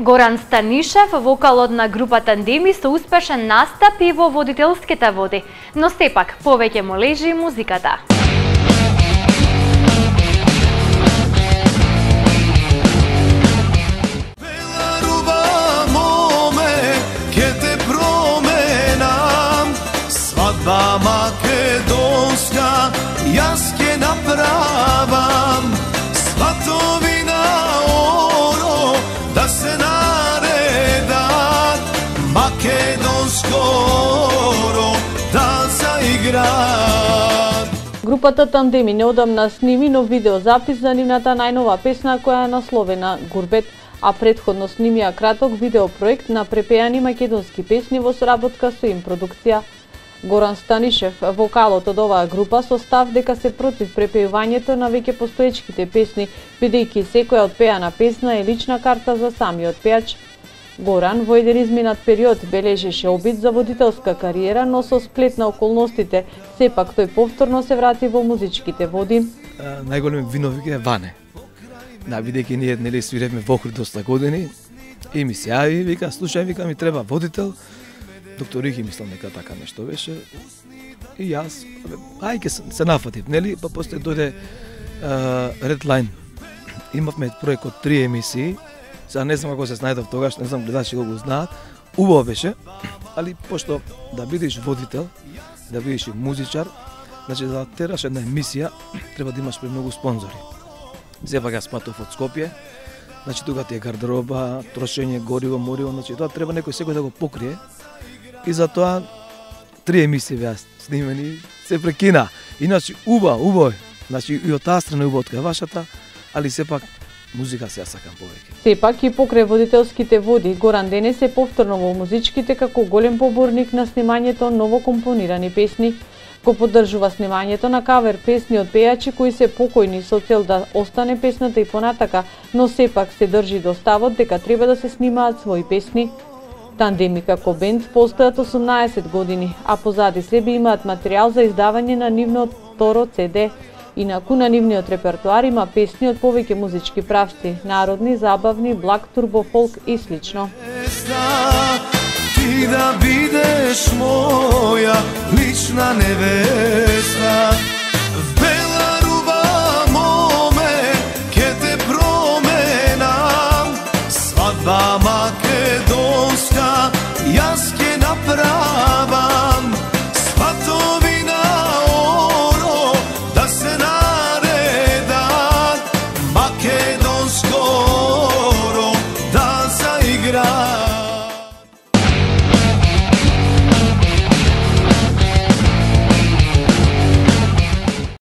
Горан Станишев, вокалот на група Тандеми, со успешен настап и во водителските води, но сепак повеќе му лежи музиката. Македонска, јас ќе направам сватовина оро да се наредат, македонско оро да заиграат. Групата Тандеми неодамна сними нов видеозапис за нивната најнова песна која е насловена Гурбет, а предходно снимија краток видеопроект на препеани македонски песни во соработка со им продукција. Горан Станишев, вокалот од оваа група, со став дека се против препејувањето на веќе постоечките песни, бидејќи секоја отпеана песна е лична карта за самиот пеач. Горан во еден изминат период бележеше обид за водителска кариера, но со сплет на околностите, сепак тој повторно се врати во музичките води. Најголем виновник е Ване. Бидејќи ние нели свиревме во Охрид доста години и ми се јави, вика, слушај, вика, ми треба водител. Доктор Рихи мислам дека така нешто беше. И јас, ајде се нафатив, нели? Па после дојде Red Line. Имавме проект од 3 емисии. Сега не знам како се снајдов тогаш, не знам гледачи го знаат. Убаво беше, али пошто да бидеш водител, да бидеш и музичар, значи да тераш една емисија, треба да имаш премногу спонзори. Сепак јас патов од Скопје, значи тука ти е гардероба, трошење, гориво, мориво, значи тоа треба некој секој да го покрие. И затоа 3 емисии беа снимени, се прекина. Иначе убаво, значи и од таа страна убаво од вашата, али сепак музика се ја сакам повеќе. Сепак и покрај водителските води, Горан денес е повторно во музичките како голем поборник на снимањето ново компонирани песни. Го поддржува снимањето на кавер песни од пејачи кои се покојни со цел да остане песната и понатака, но сепак се држи до ставот дека треба да се снимаат своји песни. Тандеми како бенд постојат 18 години, а позади себе имаат материјал за издавање на нивното второ CD. Инаку на нивниот репертоар има песни од повеќе музички правци, народни, забавни, благ, турбофолк и слично. Ти да бидеш моја лична невеста, бела руба моме, ке те променам, свадба македонска, јас ке направам, сватовина оро да се наредат, македонска